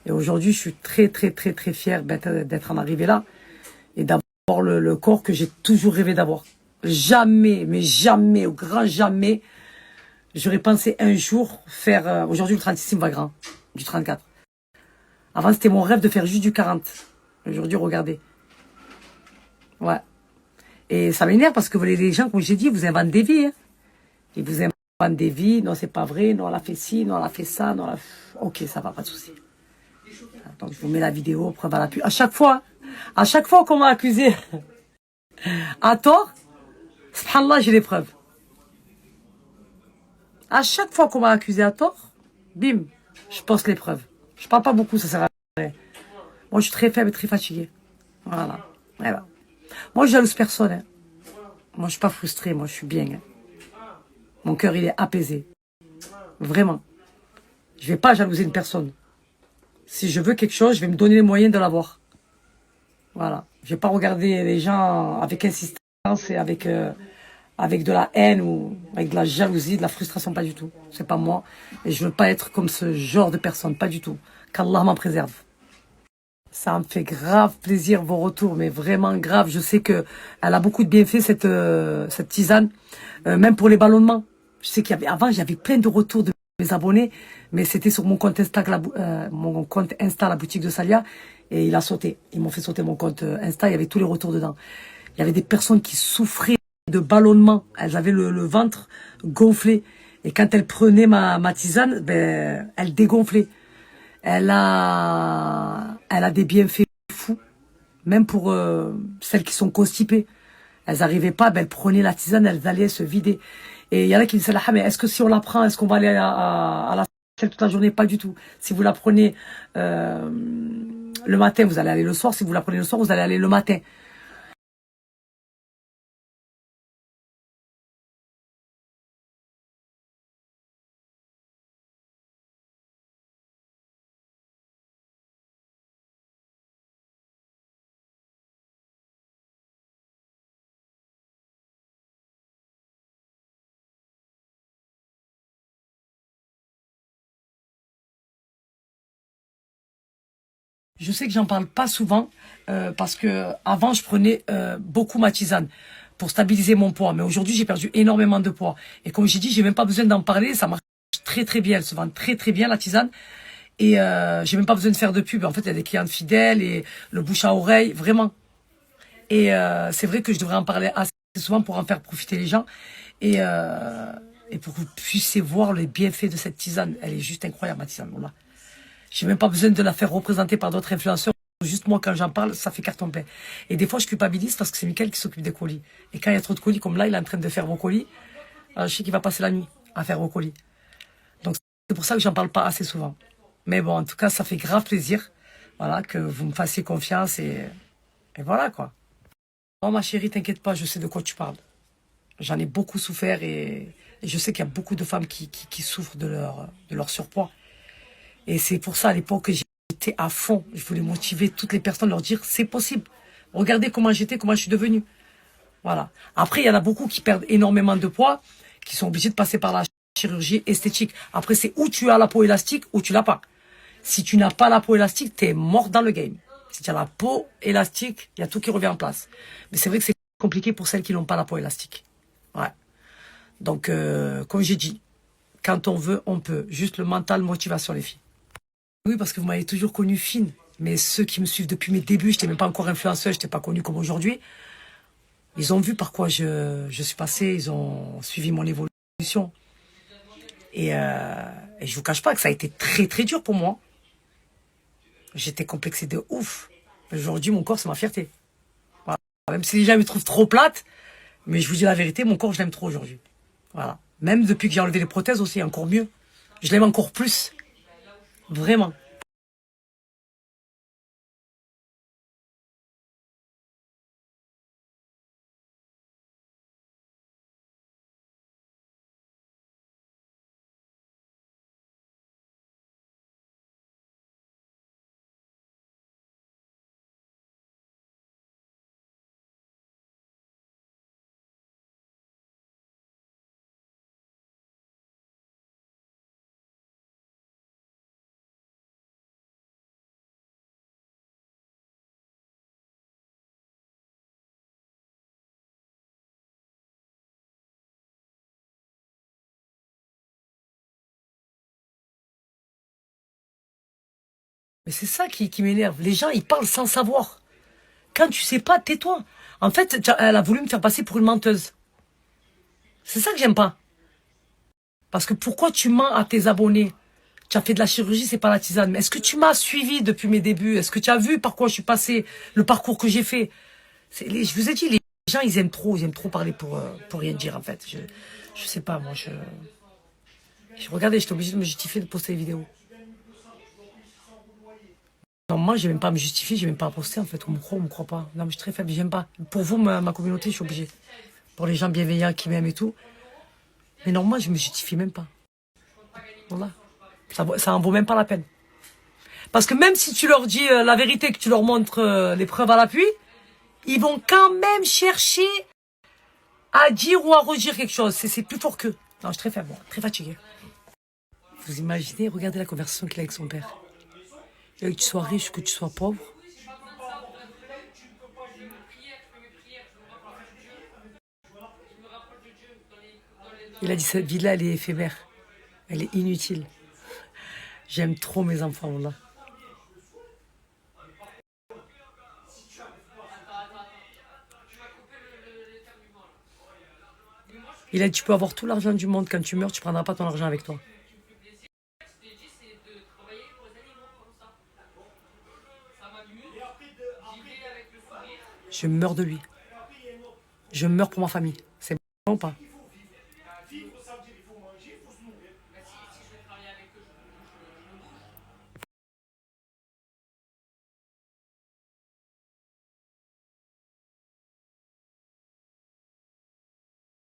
Et aujourd'hui, je suis très, très, très, très fière d'être en arrivée là et d'avoir le corps que j'ai toujours rêvé d'avoir. Jamais, mais jamais, au grand jamais, j'aurais pensé un jour faire... aujourd'hui, le 36 me va grand, du 34. Avant, c'était mon rêve de faire juste du 40. Aujourd'hui, regardez. Ouais. Et ça m'énerve parce que les gens, comme j'ai dit, vous inventent des vies. Hein. Ils vous inventent des vies. Non, c'est pas vrai. Non, elle a fait ci. Non, elle a fait ça. Non, elle a... Ok, ça va, pas de souci. Donc, je vous mets la vidéo, preuve à l'appui. À chaque fois qu'on m'a accusé à tort, subhanallah, j'ai les preuves. À chaque fois qu'on m'a accusé à tort, bim, je poste les preuves. Je parle pas beaucoup, ça sert à rien. Moi, je suis très faible et très fatiguée. Voilà. Moi, je jalouse personne. Hein. Moi, je suis pas frustrée. Moi, je suis bien. Hein. Mon cœur, il est apaisé. Vraiment. Je vais pas jalouser une personne. Si je veux quelque chose, je vais me donner les moyens de l'avoir. Voilà. Je vais pas regarder les gens avec insistance et avec de la haine ou avec de la jalousie, de la frustration, pas du tout. C'est pas moi. Et je veux pas être comme ce genre de personne, pas du tout. Qu'Allah m'en préserve. Ça me fait grave plaisir vos retours, mais vraiment grave. Je sais que elle a beaucoup de bienfaits cette tisane, même pour les ballonnements. Je sais avant j'avais plein de retours de mes abonnés, mais c'était sur mon compte Insta, la boutique de Salia, et il a sauté. Ils m'ont fait sauter mon compte Insta. Il y avait tous les retours dedans. Il y avait des personnes qui souffraient de ballonnement. Elles avaient le ventre gonflé, et quand elles prenaient ma tisane, ben elles dégonflaient. Elle a des bienfaits fous, même pour celles qui sont constipées. Elles n'arrivaient pas, ben elles prenaient la tisane, elles allaient se vider. Et il y en a qui disaient, ah, mais est-ce que si on la prend, est-ce qu'on va aller à la salle toute la journée? Pas du tout. Si vous la prenez le matin, vous allez aller le soir. Si vous la prenez le soir, vous allez aller le matin. Je sais que j'en parle pas souvent parce que avant je prenais beaucoup ma tisane pour stabiliser mon poids, mais aujourd'hui j'ai perdu énormément de poids. Et comme j'ai dit, j'ai même pas besoin d'en parler, ça marche très très bien, elle se vend très très bien la tisane et j'ai même pas besoin de faire de pub. En fait, il y a des clientes fidèles et le bouche à oreille, vraiment. Et c'est vrai que je devrais en parler assez souvent pour en faire profiter les gens et pour que vous puissiez voir les bienfaits de cette tisane. Elle est juste incroyable, ma tisane. Voilà. J'ai même pas besoin de la faire représenter par d'autres influenceurs. Juste moi, quand j'en parle, ça fait carton plein. Et des fois, je culpabilise parce que c'est Mickaël qui s'occupe des colis. Et quand il y a trop de colis, comme là, il est en train de faire vos colis, je sais qu'il va passer la nuit à faire vos colis. Donc, c'est pour ça que j'en parle pas assez souvent. Mais bon, en tout cas, ça fait grave plaisir. Voilà, que vous me fassiez confiance et voilà, quoi. Oh, ma chérie, t'inquiète pas, je sais de quoi tu parles. J'en ai beaucoup souffert et je sais qu'il y a beaucoup de femmes qui souffrent de leur surpoids. Et c'est pour ça, à l'époque, que j'étais à fond. Je voulais motiver toutes les personnes, leur dire, c'est possible. Regardez comment j'étais, comment je suis devenue. Voilà. Après, il y en a beaucoup qui perdent énormément de poids, qui sont obligés de passer par la chirurgie esthétique. Après, c'est où tu as la peau élastique ou tu l'as pas. Si tu n'as pas la peau élastique, t'es mort dans le game. Si tu as la peau élastique, il y a tout qui revient en place. Mais c'est vrai que c'est compliqué pour celles qui n'ont pas la peau élastique. Ouais. Donc, comme j'ai dit, quand on veut, on peut. Juste le mental, motivation, les filles. Oui, parce que vous m'avez toujours connue fine. Mais ceux qui me suivent depuis mes débuts, je n'étais même pas encore influenceuse, je n'étais pas connue comme aujourd'hui. Ils ont vu par quoi je suis passée, ils ont suivi mon évolution. Et je vous cache pas que ça a été très très dur pour moi. J'étais complexée de ouf. Aujourd'hui, mon corps, c'est ma fierté. Voilà. Même si les gens me trouvent trop plate, mais je vous dis la vérité, mon corps, je l'aime trop aujourd'hui. Voilà. Même depuis que j'ai enlevé les prothèses aussi, encore mieux. Je l'aime encore plus. Vraiment. Mais c'est ça qui m'énerve. Les gens, ils parlent sans savoir. Quand tu sais pas, tais-toi. En fait, elle a voulu me faire passer pour une menteuse. C'est ça que j'aime pas. Parce que pourquoi tu mens à tes abonnés? Tu as fait de la chirurgie, c'est pas la tisane. Mais est-ce que tu m'as suivi depuis mes débuts? Est-ce que tu as vu par quoi je suis passé, le parcours que j'ai fait? Je vous ai dit, les gens, ils aiment trop parler pour rien dire, en fait. Je sais pas, moi, regardez, j'étais obligée de me justifier de poster des vidéos. Non, moi, j'ai même pas à me justifier, j'ai même pas à poster, en fait. On me croit pas. Non, mais je suis très faible, j'aime pas. Pour vous, ma communauté, je suis obligée. Pour les gens bienveillants qui m'aiment et tout. Mais non, moi, je me justifie même pas. Voilà. Ça en vaut même pas la peine. Parce que même si tu leur dis la vérité, que tu leur montres les preuves à l'appui, ils vont quand même chercher à dire ou à redire quelque chose. C'est plus fort qu'eux. Non, je suis très faible, très fatiguée. Vous imaginez, regardez la conversation qu'il a avec son père. Que tu sois riche, que tu sois pauvre. Il a dit cette vie-là, elle est éphémère. Elle est inutile. J'aime trop mes enfants, là. Il a dit, tu peux avoir tout l'argent du monde. Quand tu meurs, tu prendras pas ton argent avec toi. Je meurs de lui. Je meurs pour ma famille. C'est bon ou pas?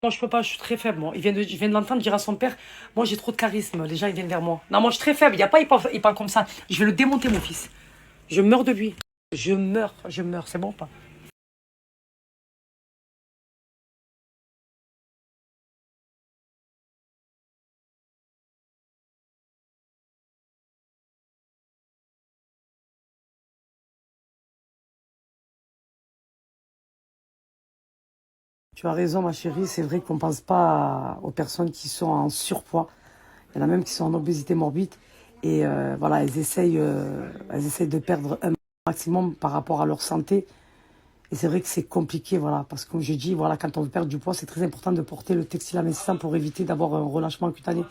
Moi, je peux pas, je suis très faible, moi. Je viens de l'entendre dire à son père, moi, j'ai trop de charisme, les gens, ils viennent vers moi. Non, moi, je suis très faible, il parle comme ça. Je vais le démonter, mon fils. Je meurs de lui. Je meurs, c'est bon ou pas? Tu as raison, ma chérie, c'est vrai qu'on pense pas aux personnes qui sont en surpoids. Il y en a même qui sont en obésité morbide. Et voilà, elles essayent de perdre un maximum par rapport à leur santé. Et c'est vrai que c'est compliqué, voilà, parce que comme je dis, voilà, quand on veut perdre du poids, c'est très important de porter le textile amincissant pour éviter d'avoir un relâchement cutané.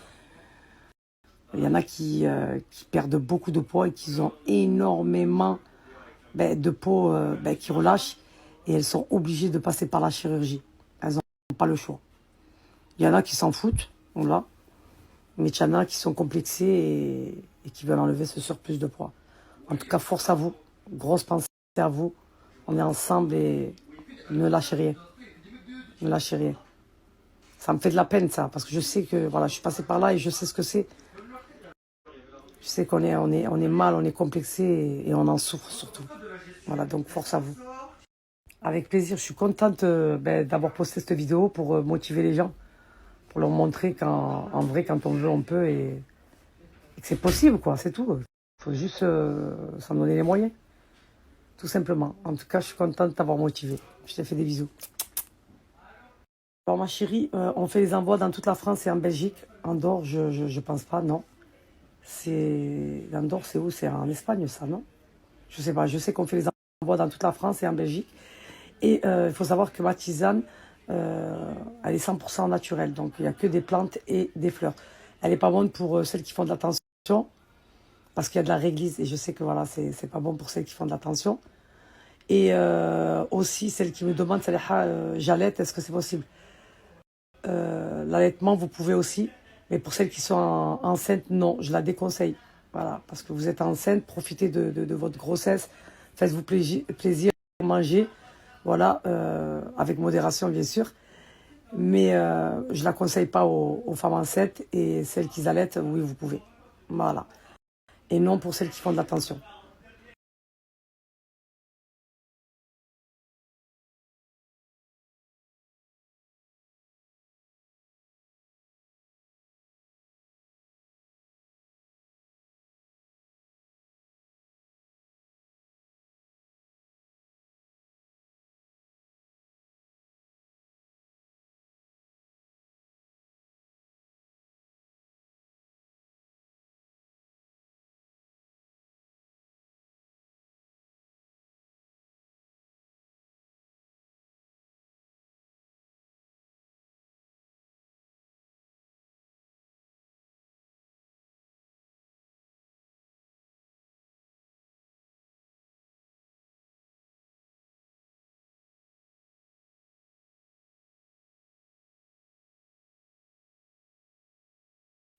Il y en a qui perdent beaucoup de poids et qui ont énormément de peau qui relâche et elles sont obligées de passer par la chirurgie. Elles n'ont pas le choix. Il y en a qui s'en foutent, voilà, mais il y en a qui sont complexés et qui veulent enlever ce surplus de poids. En tout cas, force à vous, grosse pensée à vous. On est ensemble et ne lâchez rien. Ne lâchez rien. Ça me fait de la peine, ça, parce que je sais que voilà, je suis passée par là et je sais ce que c'est. Je sais on est mal, on est complexé et on en souffre surtout. Voilà, donc force à vous. Avec plaisir, je suis contente d'avoir posté cette vidéo pour motiver les gens, pour leur montrer qu'en vrai, quand on veut, on peut et que c'est possible, quoi, c'est tout. Il faut juste s'en donner les moyens, tout simplement. En tout cas, je suis contente de t'avoir motivé. Je te fais des bisous. Alors, ma chérie, on fait les envois dans toute la France et en Belgique. Andorre, je pense pas, non. Andorre, c'est où? C'est en Espagne, ça, non? Je sais pas, je sais qu'on fait les envois dans toute la France et en Belgique. Et il faut savoir que ma tisane, elle est 100% naturelle. Donc, il n'y a que des plantes et des fleurs. Elle n'est pas bonne pour celles qui font de la tension, parce qu'il y a de la réglisse. Et je sais que voilà, c'est pas bon pour celles qui font de la tension. Et aussi, celles qui me demandent, j'allaite, est-ce que c'est possible? L'allaitement, vous pouvez aussi. Mais pour celles qui sont enceintes, non, je la déconseille. Voilà, parce que vous êtes enceinte, profitez de votre grossesse. Faites-vous plaisir, mangez. Voilà, avec modération bien sûr. Mais je ne la conseille pas aux femmes enceintes et celles qui allaitent, oui, vous pouvez. Voilà. Et non pour celles qui font de la tension.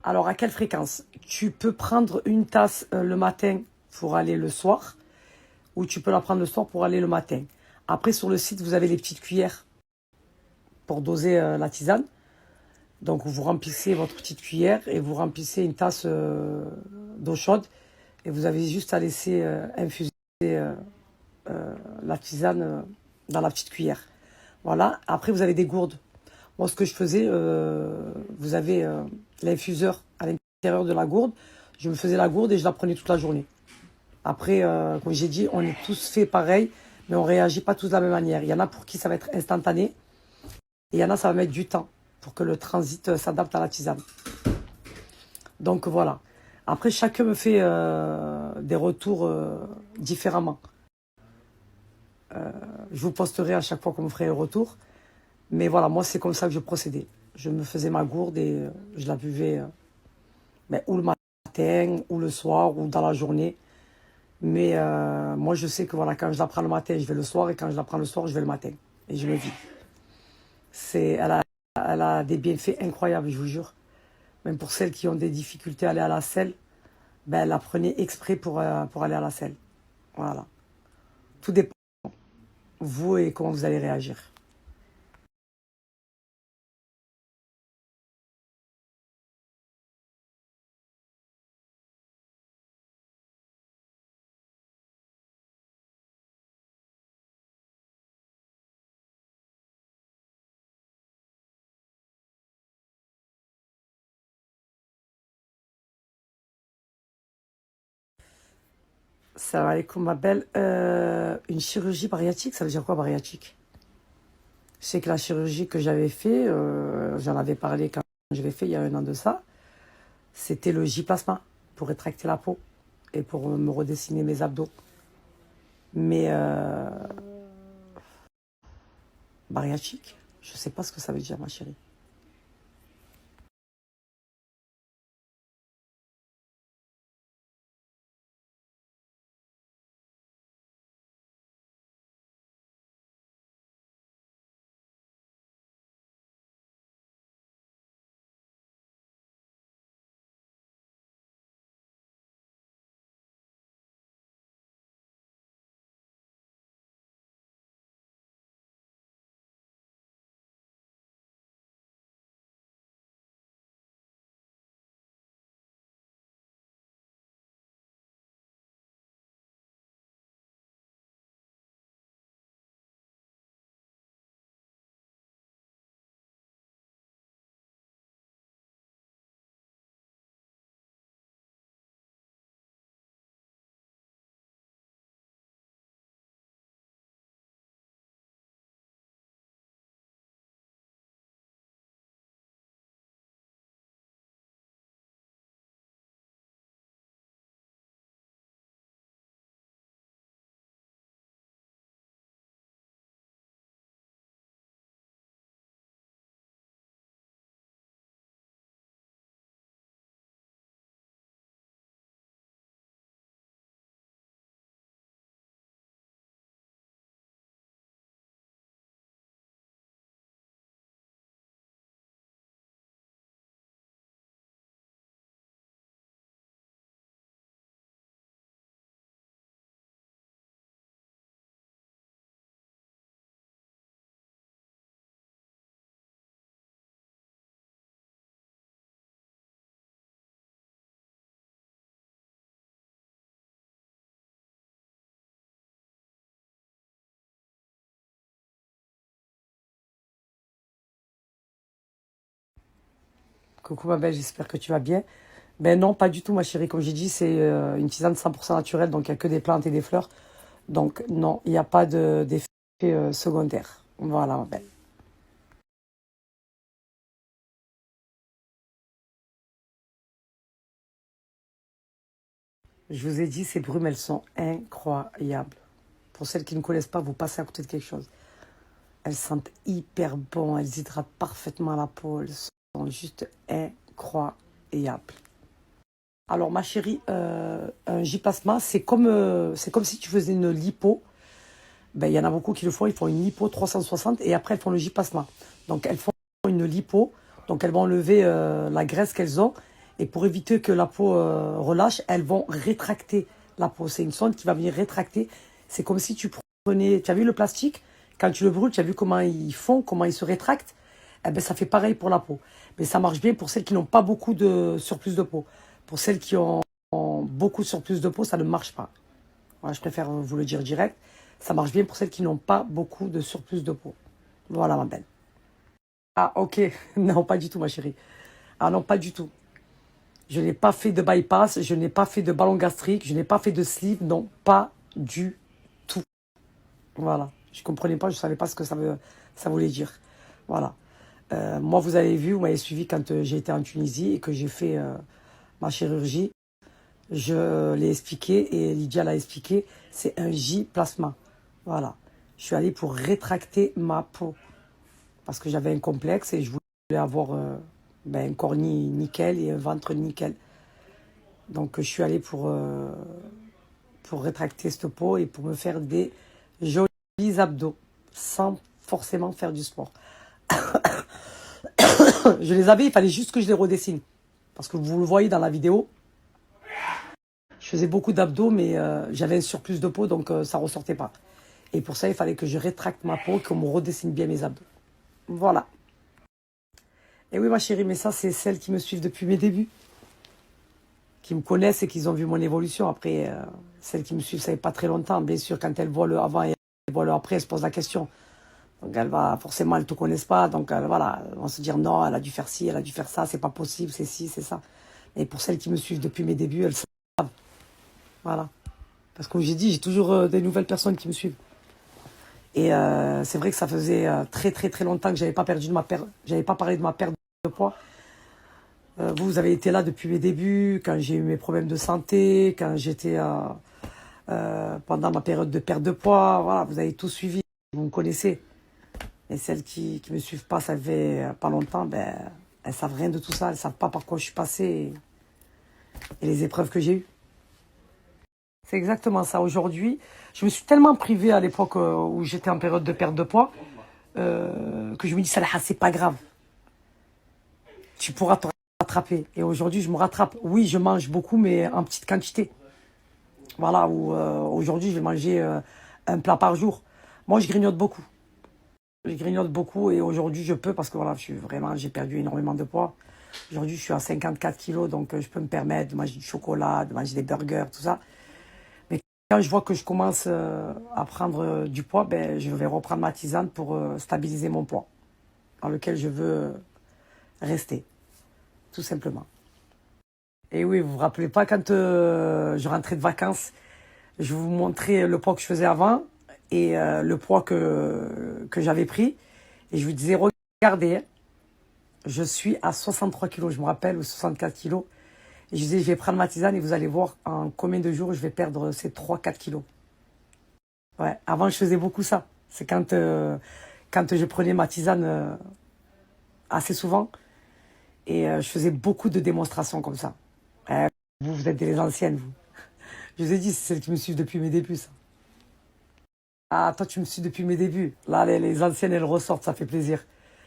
Alors, à quelle fréquence? Tu peux prendre une tasse le matin pour aller le soir, ou tu peux la prendre le soir pour aller le matin. Après, sur le site, vous avez les petites cuillères pour doser la tisane. Donc, vous remplissez votre petite cuillère et vous remplissez une tasse d'eau chaude. Et vous avez juste à laisser infuser la tisane dans la petite cuillère. Voilà. Après, vous avez des gourdes. Moi, ce que je faisais, vous avez l'infuseur à l'intérieur de la gourde. Je me faisais la gourde et je la prenais toute la journée. Après, comme j'ai dit, on est tous fait pareil, mais on ne réagit pas tous de la même manière. Il y en a pour qui ça va être instantané, et il y en a, ça va mettre du temps pour que le transit s'adapte à la tisane. Donc voilà. Après, chacun me fait des retours différemment. Je vous posterai à chaque fois qu'on me ferait un retour. Mais voilà, moi, c'est comme ça que je procédais. Je me faisais ma gourde et je la buvais ou le matin, ou le soir, ou dans la journée. Mais moi, je sais que voilà, quand je la prends le matin, je vais le soir. Et quand je la prends le soir, je vais le matin. Et je me dis. Elle a des bienfaits incroyables, je vous jure. Même pour celles qui ont des difficultés à aller à la selle, ben, elle la prenait exprès pour aller à la selle. Voilà. Tout dépend de vous et comment vous allez réagir. Salam alaikum, ma belle. Une chirurgie bariatrique, ça veut dire quoi bariatrique? Je sais que la chirurgie que j'avais fait, j'en avais parlé quand je l'ai fait il y a 1 an de ça, c'était le J-plasma pour rétracter la peau et pour me redessiner mes abdos. Mais bariatrique, je sais pas ce que ça veut dire, ma chérie. Coucou ma belle, j'espère que tu vas bien. Ben non, pas du tout ma chérie. Comme j'ai dit, c'est une tisane 100% naturelle, donc il n'y a que des plantes et des fleurs. Donc non, il n'y a pas d'effet secondaire. Voilà ma belle. Je vous ai dit, ces brumes, elles sont incroyables. Pour celles qui ne connaissent pas, vous passez à côté de quelque chose. Elles sentent hyper bon, elles hydratent parfaitement la peau, elles sont juste incroyables. Alors ma chérie, un J-plasma, c'est comme si tu faisais une lipo. Ben, il y en a beaucoup qui le font, ils font une lipo 360 et après elles font le J-plasma. Donc elles font une lipo, donc elles vont enlever la graisse qu'elles ont Et pour éviter que la peau relâche, elles vont rétracter la peau. C'est une sonde qui va venir rétracter. C'est comme si tu prenais... Tu as vu le plastique? Quand tu le brûles, tu as vu comment ils font, comment ils se rétractent? Eh ben, ça fait pareil pour la peau. Mais ça marche bien pour celles qui n'ont pas beaucoup de surplus de peau. Pour celles qui ont beaucoup de surplus de peau, ça ne marche pas. Voilà, je préfère vous le dire direct. Ça marche bien pour celles qui n'ont pas beaucoup de surplus de peau. Voilà, ma belle. Ah, ok. Non, pas du tout, ma chérie. Ah non, pas du tout. Je n'ai pas fait de bypass, je n'ai pas fait de ballon gastrique, je n'ai pas fait de sleeve. Non, pas du tout. Voilà. Je ne comprenais pas, je ne savais pas ce que ça voulait dire. Voilà. Moi, vous avez vu, vous m'avez suivi quand j'ai été en Tunisie et que j'ai fait ma chirurgie. Je l'ai expliqué et Lydia l'a expliqué. C'est un J-plasma. Voilà. Je suis allée pour rétracter ma peau. Parce que j'avais un complexe et je voulais avoir un corps nickel et un ventre nickel. Donc, je suis allée pour rétracter cette peau et pour me faire des jolis abdos sans forcément faire du sport. Je les avais, il fallait juste que je les redessine. Parce que vous le voyez dans la vidéo, je faisais beaucoup d'abdos, mais j'avais un surplus de peau, donc ça ne ressortait pas. Et pour ça, il fallait que je rétracte ma peau, qu'on me redessine bien mes abdos. Voilà. Et oui, ma chérie, mais ça, c'est celles qui me suivent depuis mes débuts. Qui me connaissent et qui ont vu mon évolution. Après, celles qui me suivent, ça fait pas très longtemps. Bien sûr, quand elles voient le avant et elles voient le après, elles se posent la question. Donc, forcément, elles ne te connaissent pas. Donc, voilà, elles vont se dire non, elle a dû faire ci, elle a dû faire ça, c'est pas possible, c'est ci, c'est ça. Et pour celles qui me suivent depuis mes débuts, elles savent. Voilà. Parce que comme j'ai dit, j'ai toujours des nouvelles personnes qui me suivent. Et c'est vrai que ça faisait très très très longtemps que j'avais pas parlé de ma perte de poids. Vous avez été là depuis mes débuts, quand j'ai eu mes problèmes de santé, quand j'étais pendant ma période de perte de poids. Voilà, vous avez tout suivi, vous me connaissez. Et celles qui me suivent pas, ça fait pas longtemps, elles savent rien de tout ça, elles savent pas par quoi je suis passé et les épreuves que j'ai eues. C'est exactement ça. Aujourd'hui, je me suis tellement privée à l'époque où j'étais en période de perte de poids que je me dis, ça c'est pas grave. Tu pourras te rattraper. Et aujourd'hui, je me rattrape. Oui, je mange beaucoup, mais en petite quantité. Voilà, aujourd'hui, je vais manger un plat par jour. Moi, je grignote beaucoup. Je grignote beaucoup et aujourd'hui, je peux parce que voilà, j'ai perdu énormément de poids. Aujourd'hui, je suis à 54 kilos, donc je peux me permettre de manger du chocolat, de manger des burgers, tout ça. Mais quand je vois que je commence à prendre du poids, je vais reprendre ma tisane pour stabiliser mon poids, dans lequel je veux rester, tout simplement. Et oui, vous vous rappelez pas quand je rentrais de vacances, je vous montrais le poids que je faisais avant et le poids que j'avais pris. Et je vous disais, regardez, hein, je suis à 63 kilos, je me rappelle, ou 64 kilos. Et je disais, je vais prendre ma tisane et vous allez voir en combien de jours je vais perdre ces 3-4 kilos. Ouais, avant, je faisais beaucoup ça. C'est quand je prenais ma tisane assez souvent et je faisais beaucoup de démonstrations comme ça. Vous êtes des anciennes, vous. Je vous ai dit, c'est celles qui me suivent depuis mes débuts, ça. Ah, toi, tu me suis depuis mes débuts. Là, les anciennes, elles ressortent, ça fait plaisir.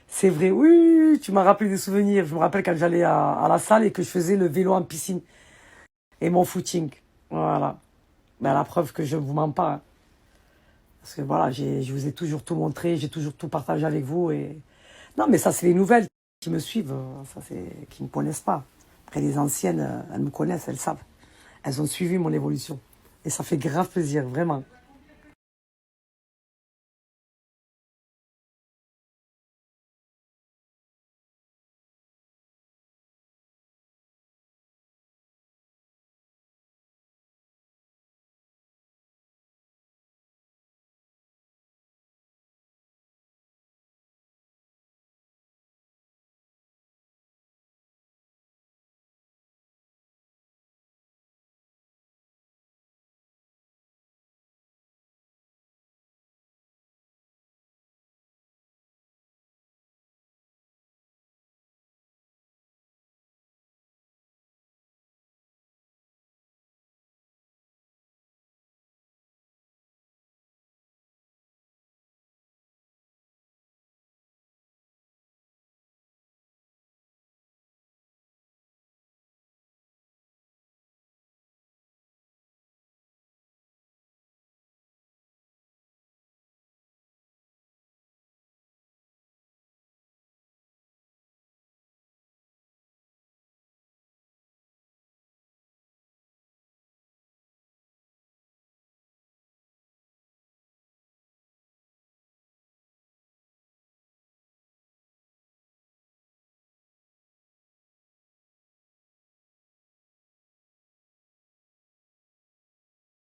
C'est vrai, oui, tu m'as rappelé des souvenirs. Je me rappelle quand j'allais à la salle et que je faisais le vélo en piscine et mon footing. Voilà. La preuve que je ne vous mens pas, hein. Parce que voilà, je vous ai toujours tout montré, j'ai toujours tout partagé avec vous. Non, mais ça, c'est les nouvelles qui me suivent, qui ne me connaissent pas. Après, les anciennes, elles me connaissent, elles savent. Elles ont suivi mon évolution. Et ça fait grave plaisir, vraiment.